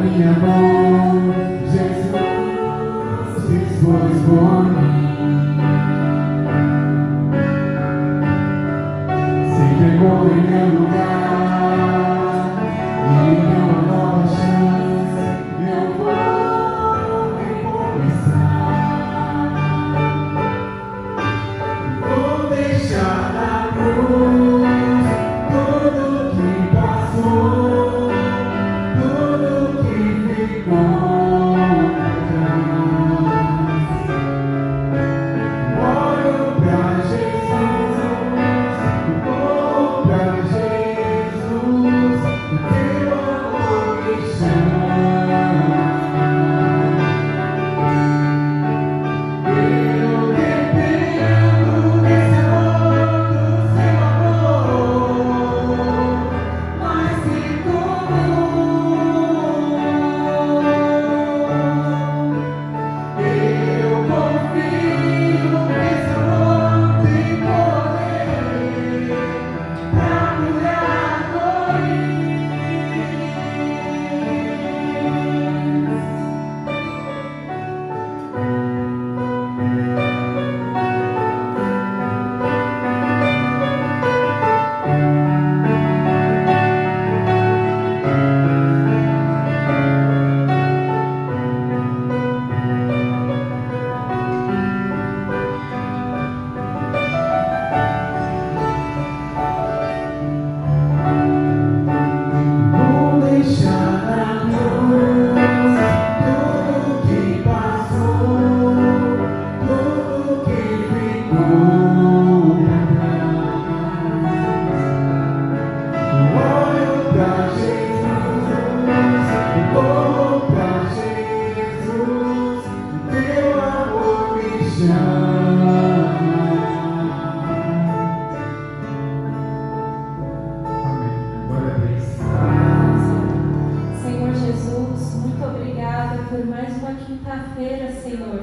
minha mão, Jesus dispôs por mim. Se entregou em meu lugar e me deu uma nova chance. Eu vou recomeçar. Vou deixar na cruz tudo que passou, tudo que ficou pra trás. Olho pra Jesus, vou pra Jesus, o teu amor me chama. Eu dependo desse amor, do seu amor, mais que tudo. Eu confio nesse amor tem poder pra curar dores. Vou deixar na cruz tudo que passou, tudo que ficou pra trás. Olho pra Jesus, vou pra Jesus, teu amor me chama. Amém. Glória a Deus. Senhor Jesus, muito obrigada por mais uma quinta-feira, Senhor,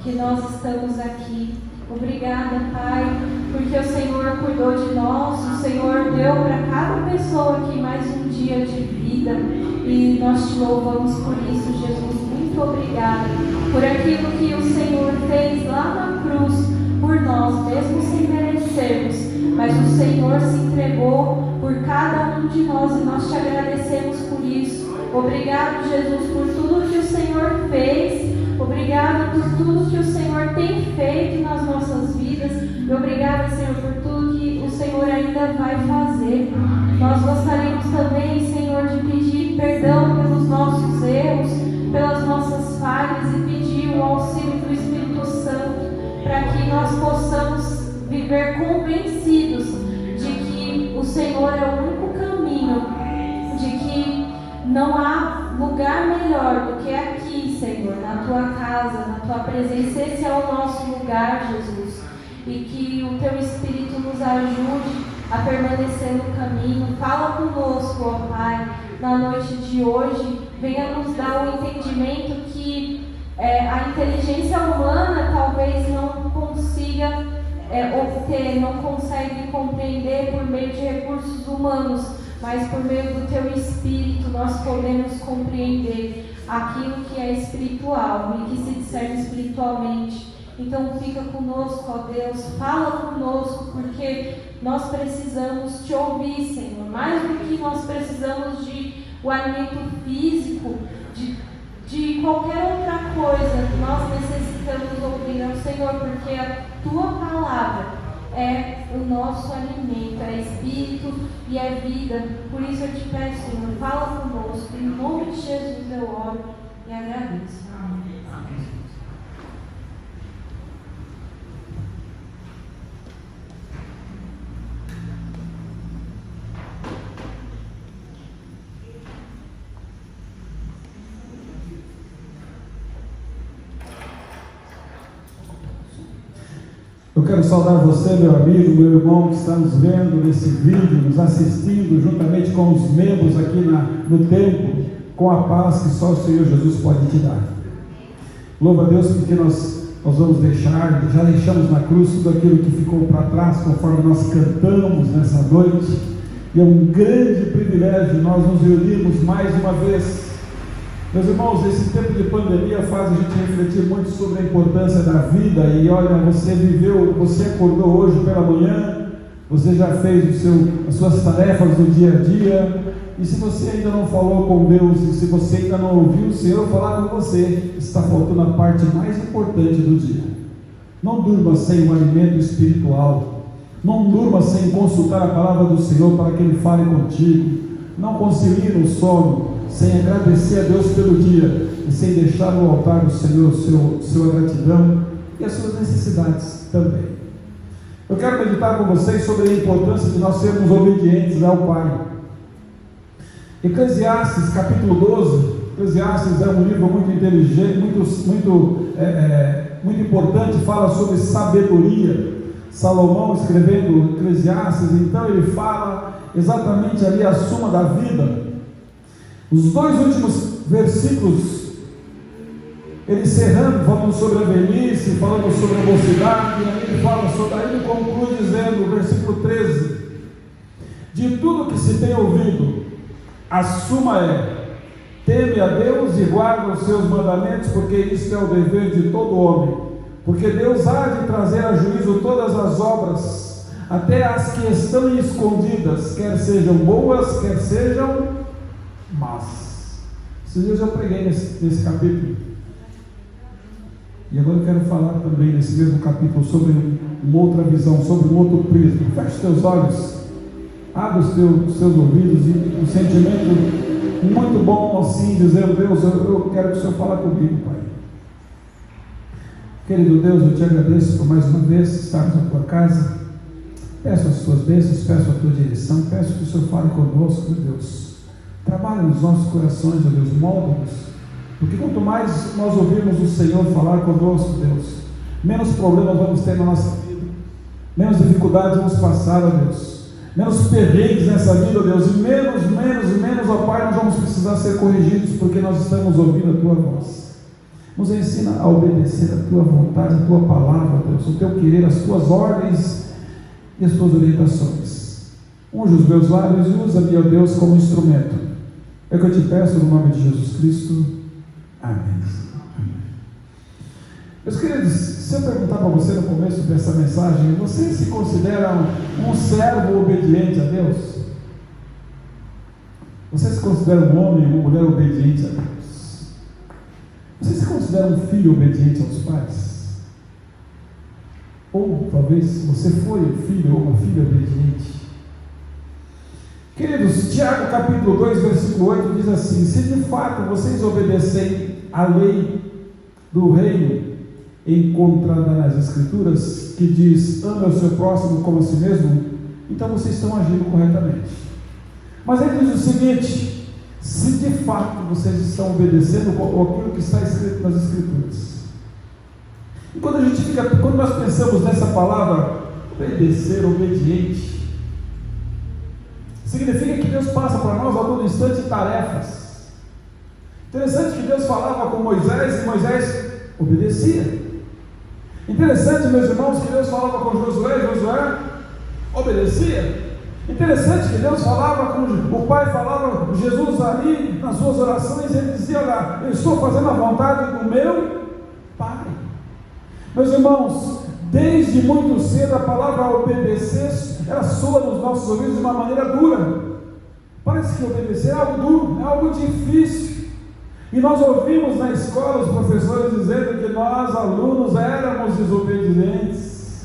que nós estamos aqui. Obrigada, Pai, porque o Senhor cuidou de nós, o Senhor deu para cada pessoa aqui mais um dia de vida e nós te louvamos por isso, Jesus. Muito obrigada por aquilo que o Senhor fez lá na cruz por nós, mesmo sem merecermos, mas o Senhor se entregou por cada um de nós e nós te agradecemos por isso. Obrigado, Jesus, por tudo que o Senhor fez. Obrigado por tudo que o Senhor tem feito nas nossas vidas. E obrigada, Senhor, por tudo que o Senhor ainda vai fazer. Nós gostaríamos também, Senhor, de pedir perdão pelos nossos erros, pelas nossas falhas e pedir o auxílio do Espírito Santo para que nós possamos viver convencidos de que o Senhor é o único caminho, de que não há lugar melhor do que aqui, Senhor, na tua casa, na tua presença. Esse é o nosso lugar, Jesus. E que o teu Espírito nos ajude a permanecer no caminho. Fala conosco, ó Pai, na noite de hoje. Venha nos dar o entendimento que a inteligência humana talvez não consiga obter, não consegue compreender por meio de recursos humanos, mas por meio do teu Espírito nós podemos compreender aquilo que é espiritual e que se discerne espiritualmente. Então fica conosco, ó Deus, fala conosco, porque nós precisamos te ouvir, Senhor, mais do que nós precisamos de o alimento físico, de qualquer outra coisa, nós necessitamos ouvir ao Senhor, porque a tua palavra é o nosso alimento, é espírito e é vida. Por isso eu te peço, Senhor, fala conosco. Em nome de Jesus eu oro e agradeço. Amém. Eu quero saudar você, meu amigo, meu irmão, que está nos vendo nesse vídeo, nos assistindo, juntamente com os membros aqui no templo, com a paz que só o Senhor Jesus pode te dar. Louva a Deus, porque nós vamos deixar, já deixamos na cruz tudo aquilo que ficou para trás, conforme nós cantamos nessa noite. E é um grande privilégio nós nos reunirmos mais uma vez Meus irmãos, esse tempo de pandemia faz a gente refletir muito sobre a importância da vida. E olha, você viveu, você acordou hoje pela manhã, você já fez as suas tarefas do dia a dia. E se você ainda não falou com Deus, e se você ainda não ouviu o Senhor falar com você, está faltando a parte mais importante do dia. Não durma sem o alimento espiritual. Não durma sem consultar a palavra do Senhor para que Ele fale contigo. Não concilie no sono sem agradecer a Deus pelo dia e sem deixar no altar do Senhor sua gratidão e as suas necessidades também. Eu quero meditar com vocês sobre a importância de nós sermos obedientes ao Pai. Eclesiastes capítulo 12. Eclesiastes é um livro muito inteligente, muito importante, fala sobre sabedoria. Salomão escrevendo Eclesiastes, então ele fala exatamente ali a suma da vida. Os dois últimos versículos, ele encerrando, falando sobre a velhice, falando sobre a mocidade, aí ele conclui dizendo, no versículo 13: de tudo que se tem ouvido, a suma é: teme a Deus e guarda os seus mandamentos, porque isto é o dever de todo homem. Porque Deus há de trazer a juízo todas as obras, até as que estão escondidas, quer sejam boas, quer sejam más. Esses dias eu preguei nesse capítulo. E agora eu quero falar também nesse mesmo capítulo sobre uma outra visão, sobre um outro prisma. Feche os teus olhos, abre os seus ouvidos e um sentimento muito bom assim, dizendo: Deus, eu quero que o Senhor fale comigo, Pai. Querido Deus, eu te agradeço por mais uma vez estarmos na tua casa. Peço as tuas bênçãos, peço a tua direção, peço que o Senhor fale conosco, meu Deus. Trabalha nos nossos corações, meu Deus, molda-nos. Porque quanto mais nós ouvirmos o Senhor falar conosco, Deus, menos problemas vamos ter na nossa vida, menos dificuldades vamos passar, ó Deus, menos perrengues nessa vida, ó Deus, e menos, ó Pai, nós vamos precisar ser corrigidos, porque nós estamos ouvindo a tua voz. Nos ensina a obedecer a tua vontade, a tua palavra, Deus, o teu querer, as tuas ordens e as tuas orientações. Unge os meus lábios e usa-me, ó Deus, como instrumento. É o que eu te peço no nome de Jesus Cristo. Amém. Amém. Meus queridos, se eu perguntar para você no começo dessa mensagem, você se considera um servo obediente a Deus? Você se considera um homem ou uma mulher obediente a Deus? Você se considera um filho obediente aos pais? Ou talvez você foi um filho ou uma filha obediente? Queridos, Tiago capítulo 2, versículo 8 diz assim: se de fato vocês obedecem à lei do reino encontrada nas Escrituras, que diz: ame ao seu próximo como a si mesmo, então vocês estão agindo corretamente. Mas ele diz o seguinte: se de fato vocês estão obedecendo aquilo que está escrito nas Escrituras. E quando nós pensamos nessa palavra, obedecer, obediente, significa que Deus passa para nós a todo instante tarefas. Interessante que Deus falava com Moisés e Moisés obedecia. Interessante, meus irmãos, que Deus falava com Josué e Josué obedecia. Interessante que Deus falava com o Pai, falava, Jesus ali nas suas orações, ele dizia: olha, eu estou fazendo a vontade do meu Pai. Meus irmãos, desde muito cedo a palavra obedecer, ela soa nos nossos ouvidos de uma maneira dura. Parece que obedecer é algo duro, é algo difícil. E nós ouvimos na escola os professores dizendo que nós, alunos, éramos desobedientes.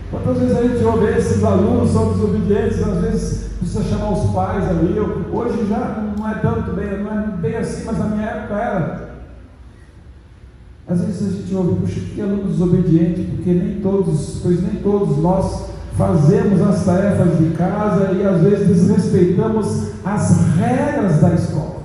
Quantas vezes a gente ouve esses alunos são desobedientes? Às vezes precisa chamar os pais ali. Hoje já não é tanto bem, não é bem assim, mas na minha época era. Às vezes a gente ouve: puxa, que aluno desobediente, porque nem todos nós fazemos as tarefas de casa e às vezes desrespeitamos as regras da escola.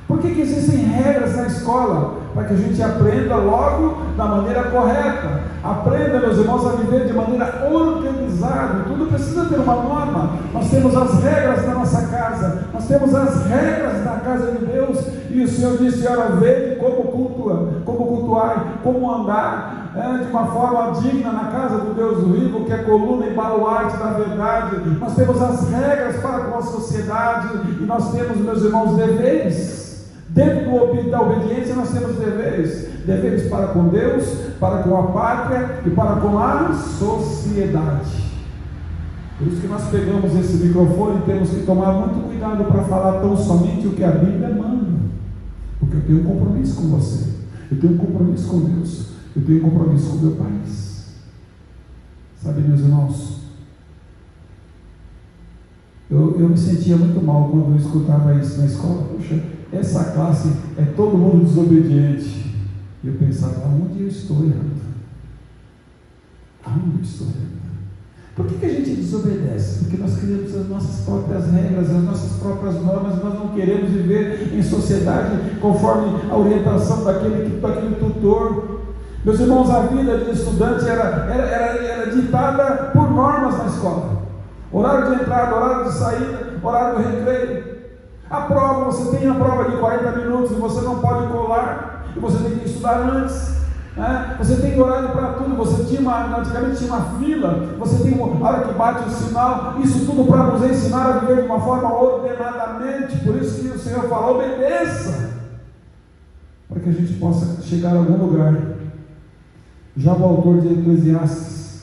Por que existem regras na escola? Para que a gente aprenda logo da maneira correta. Aprenda, meus irmãos, a viver de maneira organizada. Tudo precisa ter uma norma. Nós temos as regras da nossa casa, nós temos as regras da casa de Deus. E o Senhor disse: olha, vede como cultuar, como andar de uma forma digna na casa do Deus vivo, que é coluna e baluarte da verdade. Nós temos as regras para com a sociedade, e nós temos, meus irmãos, deveres Dentro da obediência nós temos deveres. Deveres para com Deus, para com a pátria e para com a sociedade. Por isso que nós pegamos esse microfone e temos que tomar muito cuidado para falar tão somente o que a Bíblia manda. Porque eu tenho um compromisso com você, eu tenho um compromisso com Deus, eu tenho um compromisso com o meu país. Sabe, meus irmãos, eu me sentia muito mal quando eu escutava isso na escola. Puxa, essa classe é todo mundo desobediente. E eu pensava, aonde eu estou errando? Aonde eu estou errando? Por que a gente desobedece? Porque nós criamos as nossas próprias regras, as nossas próprias normas. Nós não queremos viver em sociedade conforme a orientação daquele tutor. Meus irmãos, a vida de estudante era ditada por normas na escola. Horário de entrada, horário de saída, horário do recreio. A prova, você tem a prova de 40 minutos e você não pode colar, e você tem que estudar antes. Você tem horário para tudo. Antigamente tinha uma fila, você tem uma hora que bate o sinal. Isso tudo para nos ensinar a viver de uma forma ordenadamente. Por isso que o Senhor fala, obedeça, para que a gente possa chegar a algum lugar. Já o autor de Eclesiastes,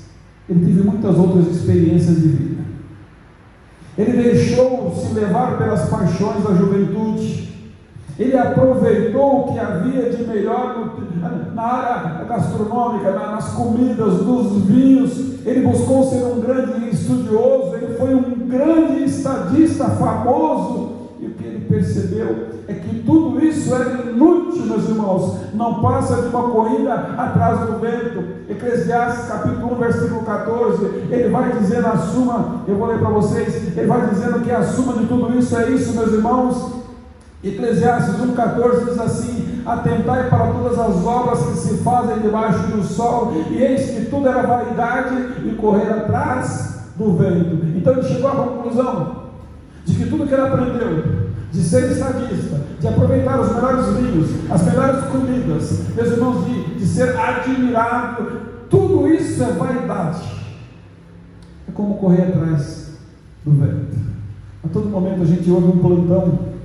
ele teve muitas outras experiências de vida. Ele deixou-se levar pelas paixões da juventude. Ele aproveitou o que havia de melhor na área gastronômica, nas comidas, dos vinhos. Ele buscou ser um grande estudioso, ele foi um grande estadista famoso. E o que ele percebeu é que tudo isso era inútil, meus irmãos. Não passa de uma corrida atrás do vento. Eclesiastes capítulo 1, versículo 14, ele vai dizer na suma, eu vou ler para vocês, ele vai dizendo que a suma de tudo isso é isso, meus irmãos. Eclesiastes 1,14 diz assim: atentai para todas as obras que se fazem debaixo do sol, e eis que tudo era vaidade e correr atrás do vento. Então ele chegou à conclusão de que tudo que ele aprendeu, de ser estadista, de aproveitar os melhores vinhos, as melhores comidas, meus irmãos, de ser admirado, tudo isso é vaidade. É como correr atrás do vento. A todo momento a gente ouve um plantão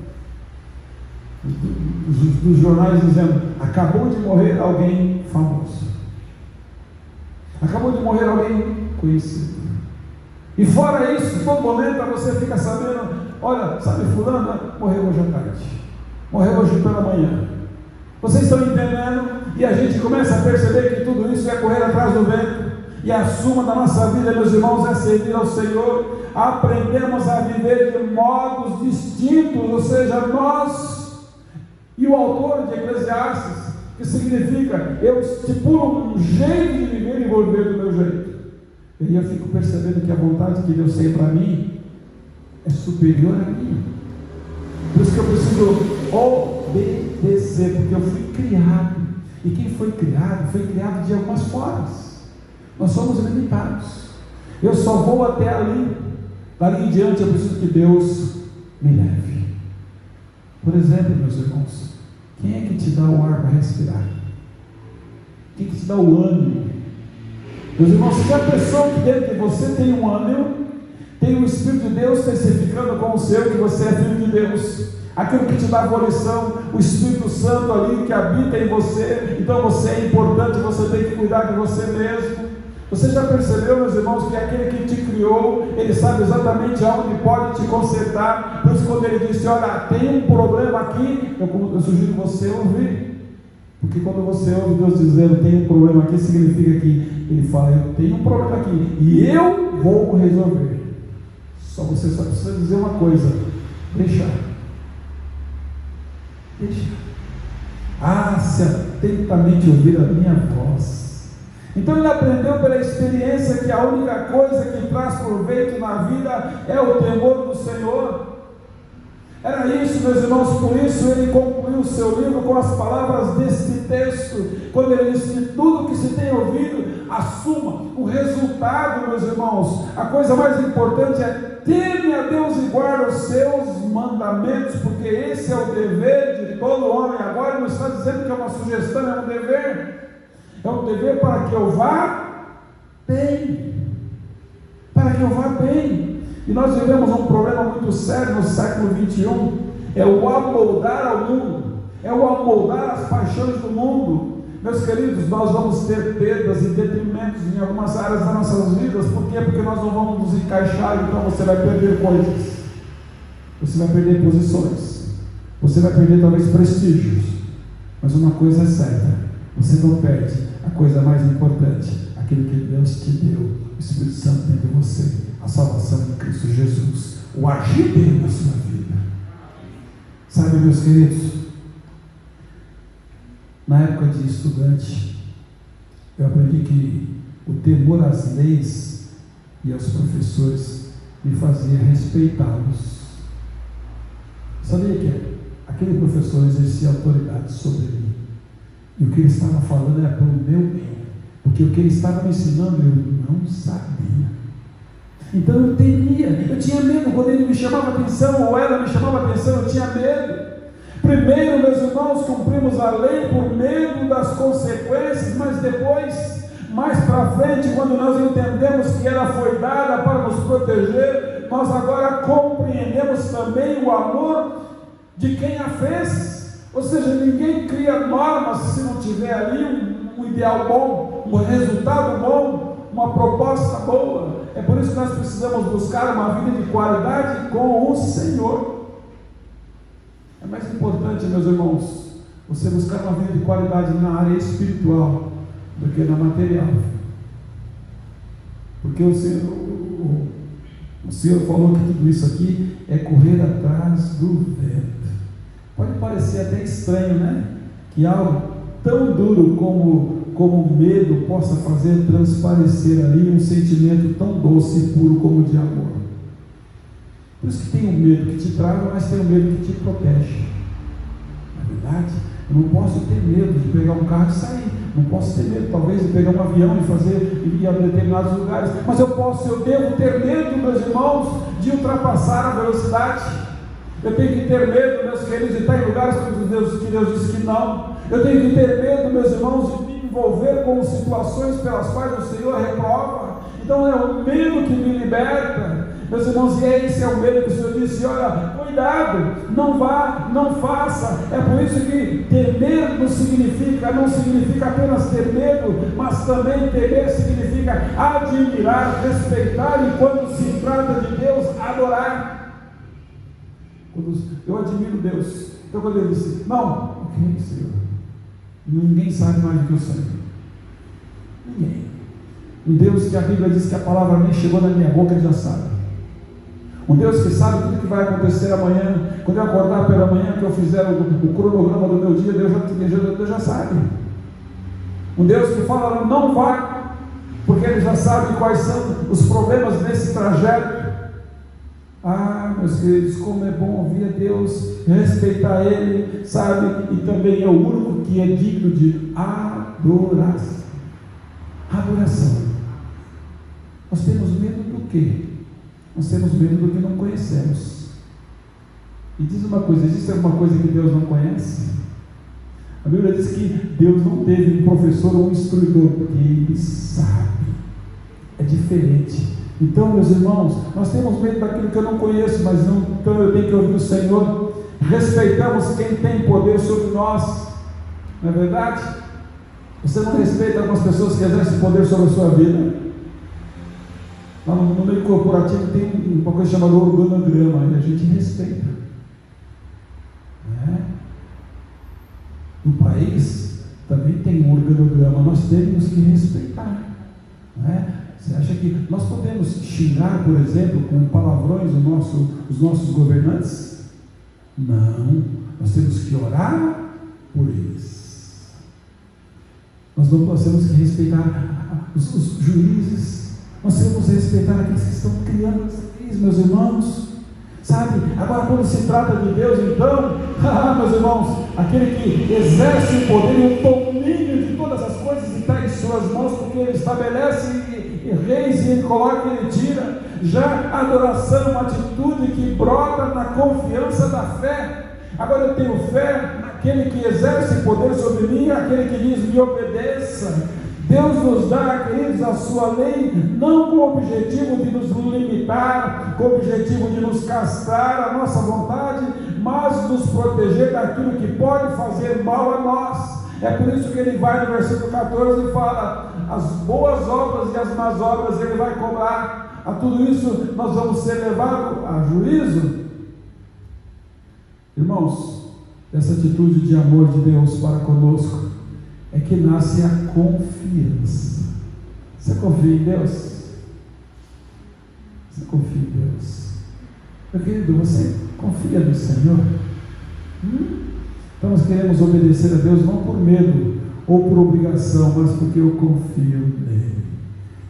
dos jornais dizendo: acabou de morrer alguém famoso, acabou de morrer alguém conhecido. E fora isso, todo momento você fica sabendo: olha, sabe fulana, morreu hoje à tarde, morreu hoje pela manhã. Vocês estão entendendo? E a gente começa a perceber que tudo isso é correr atrás do vento. E a suma da nossa vida, meus irmãos, é servir ao Senhor. Aprendemos a viver de modos distintos, ou seja, nós e o autor de Eclesiastes, que significa, eu estipulo um jeito de viver e vou viver do meu jeito. E aí eu fico percebendo que a vontade que Deus tem para mim é superior a mim. Por isso que eu preciso obedecer, porque eu fui criado. E quem foi criado de algumas formas. Nós somos limitados. Eu só vou até ali. Dali em diante eu preciso que Deus me leve. Por exemplo, meus irmãos, quem é que te dá o ar para respirar? Quem é que te dá o ânimo? Meus irmãos, se a pessoa que dentro de você tem um ânimo, tem o Espírito de Deus testificando com o seu que você é filho de Deus, aquilo que te dá volição, o Espírito Santo ali que habita em você, então você é importante, você tem que cuidar de você mesmo. Você já percebeu, meus irmãos, que aquele que te criou, ele sabe exatamente aonde pode te consertar. Por isso, quando ele disse: olha, tem um problema aqui, eu sugiro você ouvir. Porque quando você ouve Deus dizendo tem um problema aqui, significa que ele fala: eu tenho um problema aqui e eu vou resolver. Você só precisa dizer uma coisa: deixa. Se atentamente ouvir a minha voz. Então ele aprendeu pela experiência que a única coisa que traz proveito na vida é o temor do Senhor. Era isso, meus irmãos. Por isso ele concluiu o seu livro com as palavras deste texto, quando ele disse que tudo que se tem ouvido, assuma o resultado, meus irmãos. A coisa mais importante é: teme a Deus e guarda os seus mandamentos, porque esse é o dever de todo homem. Agora ele não está dizendo que é uma sugestão, é um dever. É um dever para que eu vá bem. Para que eu vá bem. E nós vivemos um problema muito sério no século XXI, é o amoldar ao mundo. é o amoldar as paixões do mundo. Meus queridos, nós vamos ter perdas e detrimentos em algumas áreas das nossas vidas. Por quê? Porque nós não vamos nos encaixar, então você vai perder coisas, você vai perder posições, você vai perder talvez prestígios, mas uma coisa é certa, você não perde a coisa mais importante, aquilo que Deus te deu, o Espírito Santo dentro de você, a salvação em Cristo Jesus, o agir dele na sua vida. Sabe, meus queridos, na época de estudante, eu aprendi que o temor às leis e aos professores me fazia respeitá-los. Sabia que aquele professor exercia autoridade sobre mim, e o que ele estava falando era para o meu bem, porque o que ele estava me ensinando eu não sabia. Então eu temia, eu tinha medo quando ele me chamava atenção, ou ela me chamava atenção, eu tinha medo. Primeiro, meus irmãos, cumprimos a lei por medo das consequências, mas depois, mais para frente, quando nós entendemos que ela foi dada para nos proteger, nós agora compreendemos também o amor de quem a fez. Ou seja, ninguém cria normas se não tiver ali um ideal bom, um resultado bom, uma proposta boa. É por isso que nós precisamos buscar uma vida de qualidade com o Senhor. É mais importante, meus irmãos, você buscar uma vida de qualidade na área espiritual do que na material. Porque o Senhor falou que tudo isso aqui é correr atrás do vento. Pode parecer até estranho, né? Que algo tão duro como o medo possa fazer transparecer ali um sentimento tão doce e puro como o de amor. Por isso que tem o medo que te trava, mas tem o medo que te protege. Na verdade, eu não posso ter medo de pegar um carro e sair. Não posso ter medo, talvez, de pegar um avião e ir a determinados lugares. Mas eu devo ter medo, meus irmãos, de ultrapassar a velocidade. Eu tenho que ter medo, meus queridos, de estar em lugares que Deus disse que não. Eu tenho que ter medo, meus irmãos, de me envolver com situações pelas quais o Senhor reprova. Então é o medo que me liberta. Meus irmãos, e esse é o medo que o Senhor disse: olha, cuidado, não vá, não faça. É por isso que temer não significa apenas ter medo, mas também temer significa admirar, respeitar, e quando se trata de Deus, adorar. Eu admiro Deus. Então quando ele disse: não, ok, Senhor, ninguém sabe mais do que eu sei. Ninguém. Um Deus que a Bíblia diz que a palavra nem chegou na minha boca, ele já sabe. Um Deus que sabe tudo que vai acontecer amanhã. Quando eu acordar pela manhã, que eu fizer o cronograma do meu dia, Deus já sabe. Um Deus que fala: não vai, porque ele já sabe quais são os problemas nesse trajeto. Ah, meus queridos, como é bom ouvir a Deus, respeitar Ele, sabe? E também é o único que é digno de adoração. Adoração. Nós temos medo do quê? Nós temos medo do que não conhecemos. E diz uma coisa: existe alguma coisa que Deus não conhece? A Bíblia diz que Deus não teve um professor ou um instruidor, porque Ele sabe. É diferente. Então, meus irmãos, nós temos medo daquilo que eu não conheço, mas não, então eu tenho que ouvir o Senhor. Respeitamos quem tem poder sobre nós. Não é verdade? Você não respeita algumas pessoas que exercem poder sobre a sua vida. Lá no meio corporativo tem uma coisa chamada organograma, e a gente respeita. No país também tem um organograma, nós temos que respeitar. Você acha que nós podemos xingar, por exemplo, com palavrões os nossos governantes? Não, nós temos que orar por eles. Nós temos que respeitar os juízes. Nós temos que respeitar aqueles que estão criando as leis, meus irmãos. Sabe? Agora, quando se trata de Deus, então, meus irmãos, aquele que exerce o poder e o domínio de todas as coisas está em suas mãos, porque Ele estabelece reis e Ele coloca e Ele tira. Já a adoração é uma atitude que brota na confiança da fé. Agora eu tenho fé naquele que exerce poder sobre mim, aquele que diz: me obedeça. Deus nos dá, queridos, a sua lei, não com o objetivo de nos limitar, com o objetivo de nos castrar a nossa vontade, mas nos proteger daquilo que pode fazer mal a nós. É por isso que ele vai no versículo 14 e fala: as boas obras e as más obras ele vai cobrar. A tudo isso nós vamos ser levados a juízo. Irmãos, essa atitude de amor de Deus para conosco é que nasce a confiança. Você confia em Deus? Você confia em Deus? Meu querido, você confia no Senhor? Então nós queremos obedecer a Deus não por medo ou por obrigação, mas porque eu confio nele.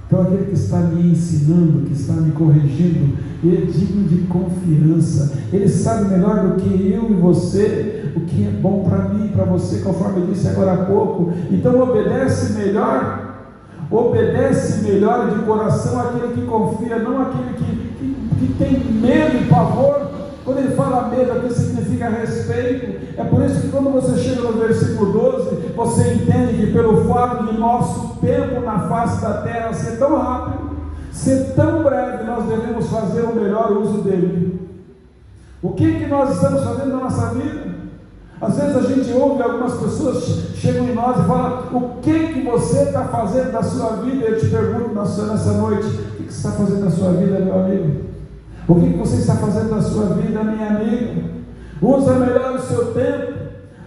Então aquele que está me ensinando, que está me corrigindo, ele é digno de confiança. Ele sabe melhor do que eu e você o que é bom para mim e para você, conforme eu disse agora há pouco. Então obedece melhor de coração aquele que confia, não aquele que tem medo e pavor. Quando ele fala medo aqui significa respeito. É por isso que quando você chega no versículo 12, você entende que pelo fato de nosso tempo na face da terra ser tão rápido, ser tão breve, nós devemos fazer o melhor uso dele. O que nós estamos fazendo na nossa vida? Às vezes a gente ouve algumas pessoas chegam em nós e falam: o que você está fazendo da sua vida? Eu te pergunto nessa noite: o que você está fazendo da sua vida, meu amigo? O que você está fazendo da sua vida, minha amiga? Usa melhor o seu tempo,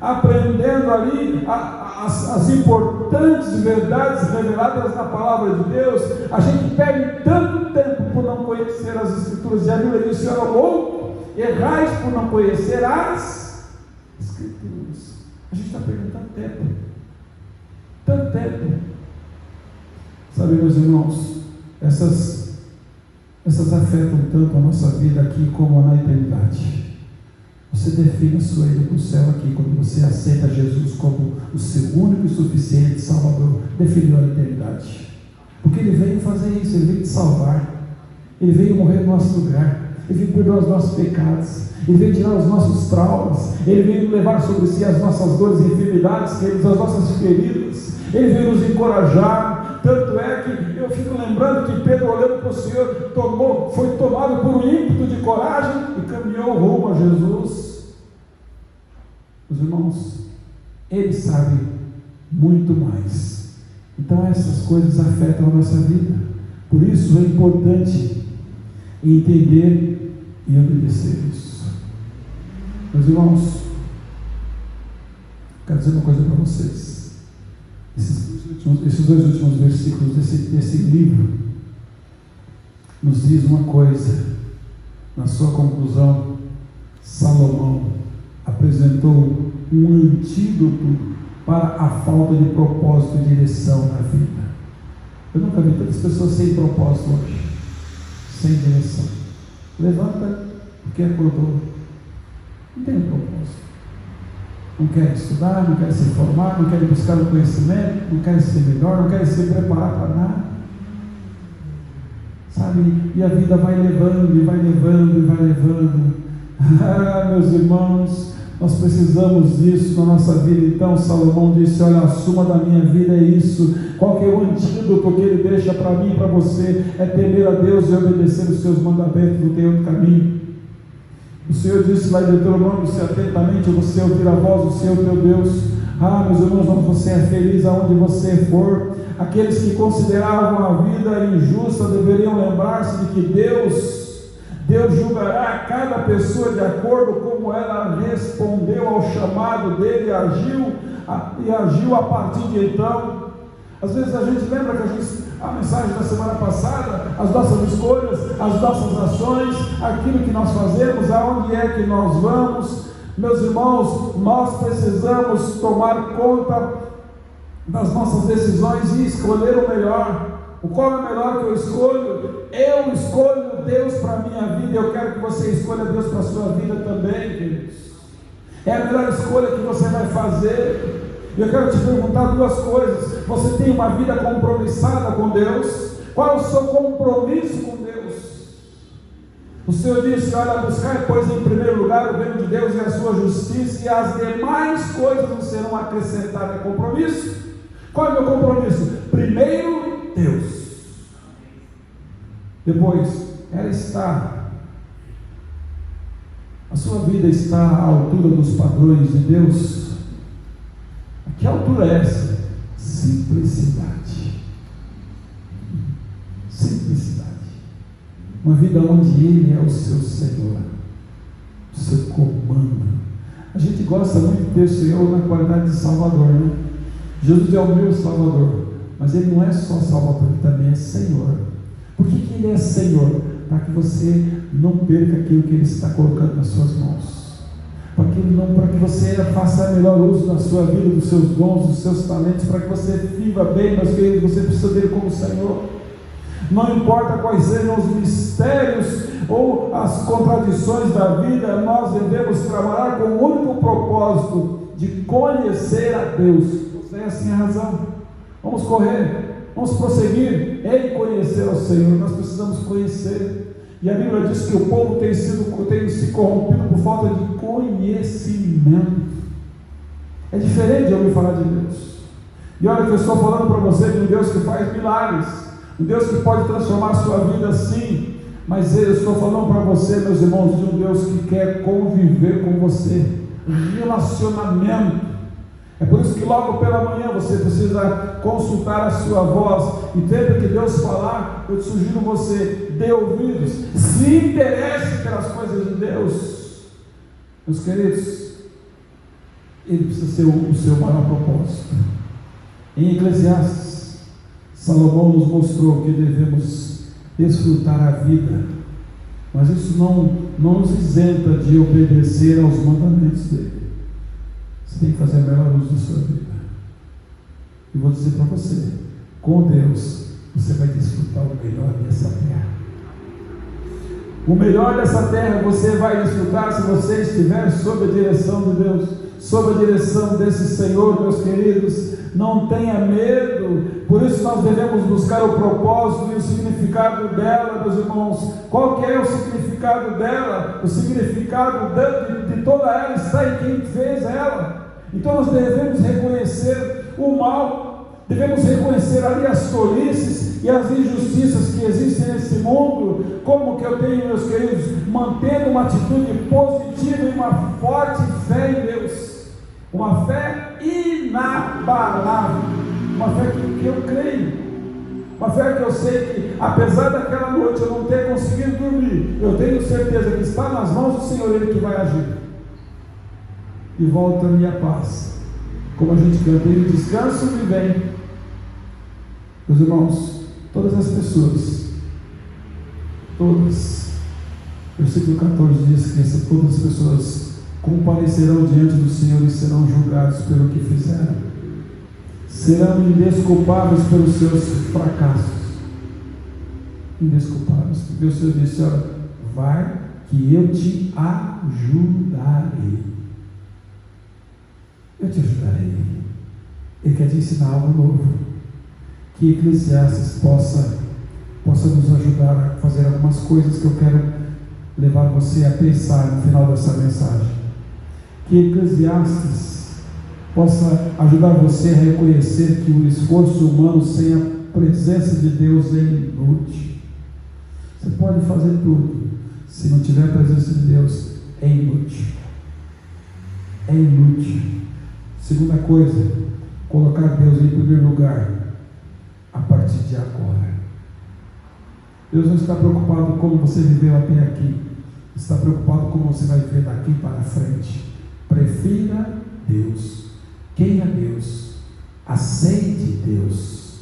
aprendendo ali as importantes verdades reveladas na palavra de Deus. A gente perde tanto tempo por não conhecer as Escrituras, e a Bíblia diz: Senhor, louco, errais por não conhecer as Escrituras. A gente está perdendo tanto tempo. Sabe, meus irmãos, essas afetam tanto a nossa vida aqui como na eternidade. Você define a sua ida para o céu aqui, quando você aceita Jesus como o seu único e suficiente Salvador, definiu a eternidade. Porque Ele veio fazer isso, Ele veio te salvar, Ele veio morrer no nosso lugar, Ele veio perdoar os nossos pecados, Ele veio tirar os nossos traumas, Ele veio levar sobre si as nossas dores e enfermidades, as nossas feridas, Ele veio nos encorajar. Tanto é que eu fico lembrando que Pedro, olhando para o Senhor, foi tomado por um ímpeto de coragem e caminhou rumo a Jesus. Os irmãos, Ele sabe muito mais. Então essas coisas afetam a nossa vida. Por isso é importante entender e obedecer isso. Meus irmãos, quero dizer uma coisa para vocês. Esses dois últimos versículos desse livro nos diz uma coisa. Na sua conclusão, Salomão apresentou um antídoto para a falta de propósito e direção na vida. Eu nunca vi tantas pessoas sem propósito hoje, sem direção. Levanta porque acordou, não tem propósito. Não quer estudar, não quer se formar, não quer buscar o conhecimento, não quer ser melhor, não quer se preparar para nada. Sabe? E a vida vai levando, e vai levando, e vai levando. Ah, meus irmãos, nós precisamos disso na nossa vida. Então Salomão disse: olha, a suma da minha vida é isso. Qual que é o antídoto que ele deixa para mim e para você? É temer a Deus e obedecer os seus mandamentos, não tem outro caminho. O Senhor disse lá em Deuteronômio: se atentamente você ouvir a voz do Senhor teu Deus. Ah, meus irmãos, você é feliz aonde você for. Aqueles que consideravam a vida injusta deveriam lembrar-se de que Deus julgará cada pessoa de acordo como ela respondeu ao chamado dele e agiu a partir de então. Às vezes a gente lembra que a mensagem da semana passada, as nossas escolhas, as nossas ações, aquilo que nós fazemos, aonde é que nós vamos. Meus irmãos, nós precisamos tomar conta das nossas decisões e escolher o melhor. Qual é o melhor que eu escolho? Eu escolho Deus para a minha vida. Eu quero que você escolha Deus para a sua vida também, queridos. É a melhor escolha que você vai fazer. Eu quero te perguntar duas coisas. Você tem uma vida compromissada com Deus? Qual é o seu compromisso com Deus? O Senhor disse: olha, buscai pois em primeiro lugar o reino de Deus e a sua justiça, e as demais coisas não serão acrescentadas. É compromisso? Qual é o meu compromisso? Primeiro, Deus. Depois, ela está A sua vida está à altura dos padrões de Deus? A que altura é essa? Simplicidade. Simplicidade. Uma vida onde Ele é o seu Senhor, o seu comando. A gente gosta muito de ter o Senhor na qualidade de Salvador, né? Jesus é o meu Salvador, mas Ele não é só Salvador, Ele também é Senhor. Por que Ele é Senhor? Para que você não perca aquilo que Ele está colocando nas suas mãos. Para que você faça melhor uso da sua vida, dos seus dons, dos seus talentos, para que você viva bem, meus queridos. Você precisa dele como Senhor. Não importa quais sejam os mistérios ou as contradições da vida, nós devemos trabalhar com o único propósito de conhecer a Deus. Você é assim a razão. Vamos correr, vamos prosseguir em conhecer ao Senhor. Nós precisamos conhecer. E a Bíblia diz que o povo tem se corrompido por falta de conhecimento. É diferente de ouvir falar de Deus. E olha que eu estou falando para você de um Deus que faz milagres, um Deus que pode transformar a sua vida sim, mas eu estou falando para você, meus irmãos, de um Deus que quer conviver com você, relacionamento. É por isso que logo pela manhã você precisa consultar a sua voz, e sempre que Deus falar, eu te sugiro você, dê ouvidos, se interesse pelas coisas de Deus. Meus queridos, Ele precisa ser o seu maior propósito. Em Eclesiastes, Salomão nos mostrou que devemos desfrutar a vida, mas isso não nos isenta de obedecer aos mandamentos dele. Você tem que fazer o melhor uso da sua vida. E vou dizer para você, com Deus, você vai desfrutar o melhor dessa terra. O melhor dessa terra você vai desfrutar se você estiver sob a direção de Deus, sob a direção desse Senhor, meus queridos. Não tenha medo. Por isso nós devemos buscar o propósito e o significado dela, meus irmãos. Qual que é o significado dela? O significado de toda ela está em quem fez ela. Então nós devemos reconhecer o mal, devemos reconhecer ali as tolices e as injustiças que existem nesse mundo. Como que eu tenho, meus queridos, mantendo uma atitude positiva e uma forte fé em Deus, uma fé inabalável, uma fé que eu creio, uma fé que eu sei que, apesar daquela noite eu não ter conseguido dormir, eu tenho certeza que está nas mãos do Senhor, Ele que vai agir. E volta a minha paz, como a gente canta, Ele descanso e vem. Meus irmãos, todas as pessoas, todas, versículo 14 diz que todas as pessoas comparecerão diante do Senhor e serão julgados pelo que fizeram, serão indesculpáveis pelos seus fracassos, indesculpáveis, porque o Senhor disse: olha, vai que eu te ajudarei. Eu te ajudarei. Ele quer te ensinar algo novo. Que Eclesiastes possa nos ajudar a fazer algumas coisas que eu quero levar você a pensar no final dessa mensagem. Que Eclesiastes possa ajudar você a reconhecer que o esforço humano sem a presença de Deus é inútil. Você pode fazer tudo, se não tiver a presença de Deus, é inútil. É inútil. Segunda coisa, colocar Deus em primeiro lugar a partir de agora. Deus não está preocupado com como você viveu até aqui, está preocupado com como você vai viver daqui para frente. Prefira Deus, queira Deus, aceite Deus,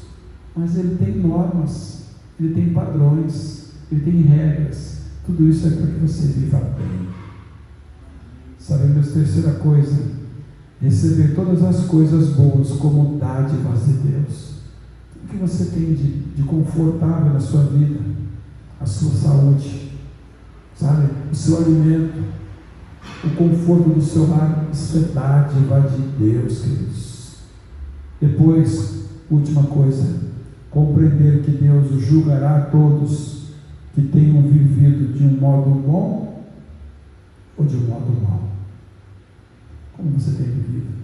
mas Ele tem normas, Ele tem padrões, Ele tem regras. Tudo isso é para que você viva bem. Sabemos, terceira coisa, receber todas as coisas boas como dádivas de Deus. O que você tem de confortável na sua vida, a sua saúde, sabe, o seu alimento, o conforto do seu lar, isso é dádiva de Deus, queridos. Depois, última coisa, compreender que Deus julgará a todos que tenham vivido de um modo bom ou de um modo mau. Como você tem vivido?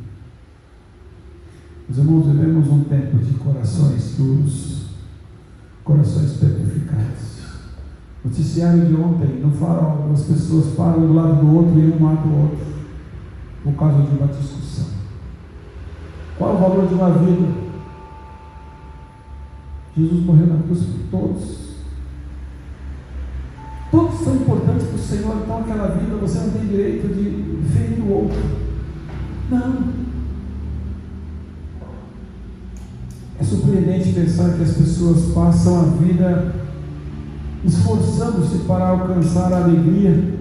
Meus irmãos, vivemos um tempo de corações duros, corações petrificados, Noticiário de ontem, no farol, as pessoas param do lado do outro e um mata o outro, por causa de uma discussão. Qual é o valor de uma vida? Jesus morreu na cruz por todos. Todos são importantes para o Senhor, então aquela vida você não tem direito de ferir o outro. Não. É surpreendente pensar que as pessoas passam a vida esforçando-se para alcançar a alegria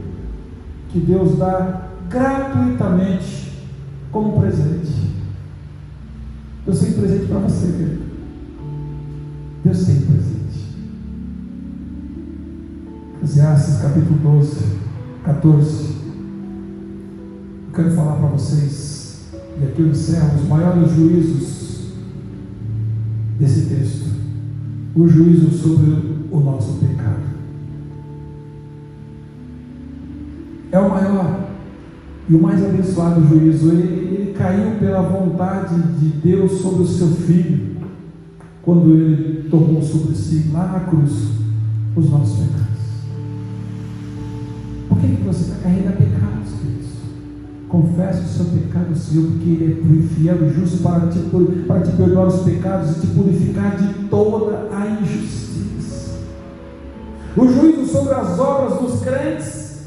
que Deus dá gratuitamente como presente. Deus tem presente para você, querido. Deus tem presente. Eclesiastes capítulo 12, 14. Eu quero falar para vocês, e aqui eu encerro os maiores juízos desse texto. O juízo sobre o nosso pecado. É o maior e o mais abençoado juízo. Ele caiu pela vontade de Deus sobre o seu Filho, quando Ele tomou sobre si, lá na cruz, os nossos pecados. Por que você está carregando pecados, queridos? Confesse o seu pecado ao Senhor, porque Ele é fiel e justo para te perdoar os pecados e te purificar de toda a injustiça. O juízo sobre as obras dos crentes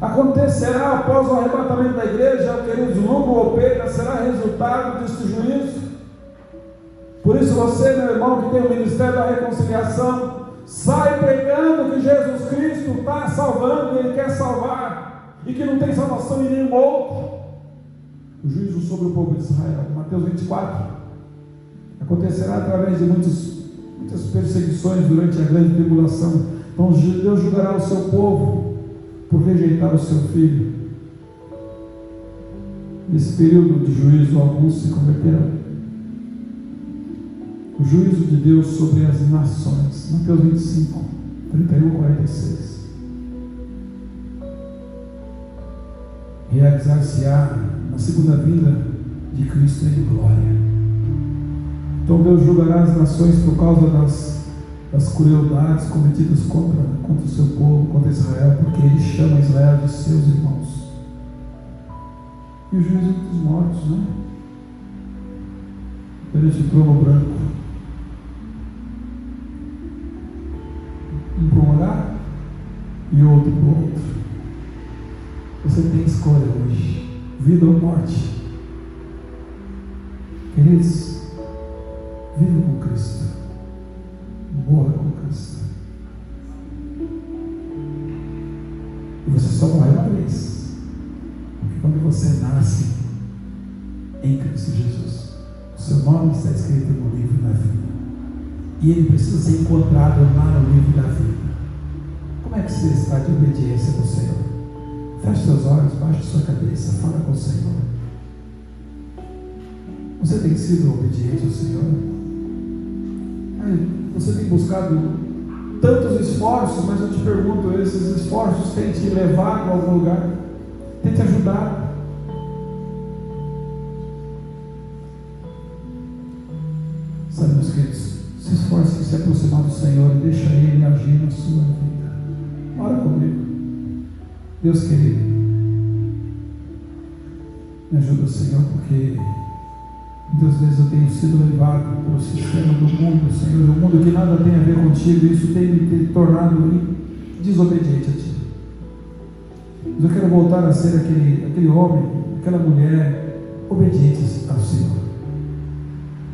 acontecerá após o arrebatamento da igreja, queridos. Lucro ou perda será resultado deste juízo. Por isso você, meu irmão, que tem o ministério da reconciliação, sai pregando que Jesus Cristo está salvando, Ele quer salvar, e que não tem salvação em nenhum outro. O juízo sobre o povo de Israel, Mateus 24, acontecerá através de muitas perseguições durante a grande tribulação. Então Deus julgará o seu povo por rejeitar o seu Filho. Nesse período de juízo, alguns se converterão. O juízo de Deus sobre as nações, Mateus 25, 31 a 46. Realizar-se-á na segunda vinda de Cristo em glória. Então Deus julgará as nações por causa das crueldades cometidas contra o seu povo, contra Israel, porque Ele chama Israel de seus irmãos. E o juízo dos mortos, né? Perante o trono branco. Um para um lugar e outro para o outro. Você tem escolha hoje, vida ou morte. Queridos, viva com Cristo, morra com Cristo. E você só morre uma vez, porque quando você nasce em Cristo Jesus, o seu nome está escrito no livro da vida, e ele precisa ser encontrado lá no livro da vida. Como é que você está de obediência do Senhor? Feche seus olhos, baixe sua cabeça, fala com o Senhor. Você tem sido obediente ao Senhor? Você tem buscado tantos esforços, mas eu te pergunto, esses esforços têm te levado a algum lugar? Tem te ajudado? Sabe, meus queridos, se esforce em se aproximar do Senhor e deixa Ele agir na sua vida. Ora comigo. Deus querido, me ajuda, Senhor, porque muitas vezes eu tenho sido levado pelo sistema do mundo, Senhor, um mundo que nada tem a ver contigo, e isso tem me tornado desobediente a Ti. Mas eu quero voltar a ser aquele homem, aquela mulher obediente ao Senhor,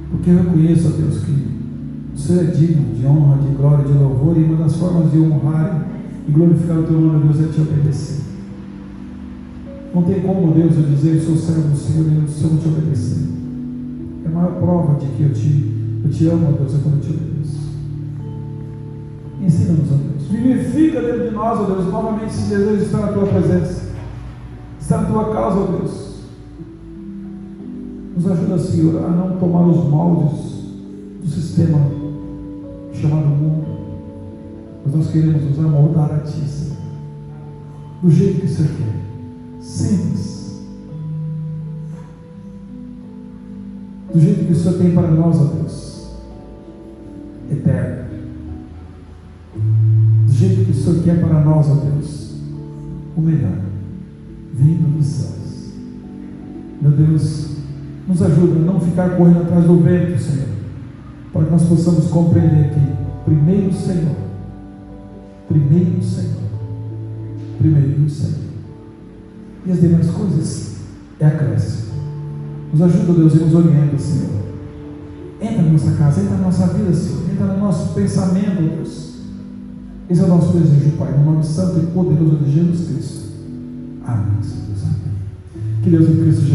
porque eu reconheço, ó Deus, que o Senhor é digno de honra, de glória, de louvor, e uma das formas de honrar e glorificar o Teu nome, Deus, é Te obedecer. Não tem como, Deus, eu dizer, eu sou servo do Senhor e se eu não Te obedecer. É a maior prova de que eu te amo, ó Deus, é quando eu Te obedeço. Ensina-nos, ó Deus. Vivifica dentro de nós, ó Deus, novamente esse desejo de estar na Tua presença, estar na Tua causa, ó Deus. Nos ajuda, Senhor, a não tomar os moldes do sistema chamado mundo, mas nós queremos nos amoldar a Ti, Senhor, do jeito que o Senhor quer, simples, do jeito que o Senhor tem para nós, ó Deus, eterno. o Senhor quer para nós, ó Deus, o melhor, vindo dos céus. Meu Deus, nos ajuda a não ficar correndo atrás do vento, Senhor, para que nós possamos compreender que primeiro o Senhor, primeiro o Senhor, primeiro o Senhor, e as demais coisas é acréscimo. Nos ajuda, Deus, e nos orienta, Senhor. Entra na nossa casa, entra na nossa vida, Senhor, entra no nosso pensamento, Deus. Esse é o nosso desejo, Pai, no nome santo e poderoso de Jesus Cristo. Amém, Senhor Deus. Amém. Que Deus em Cristo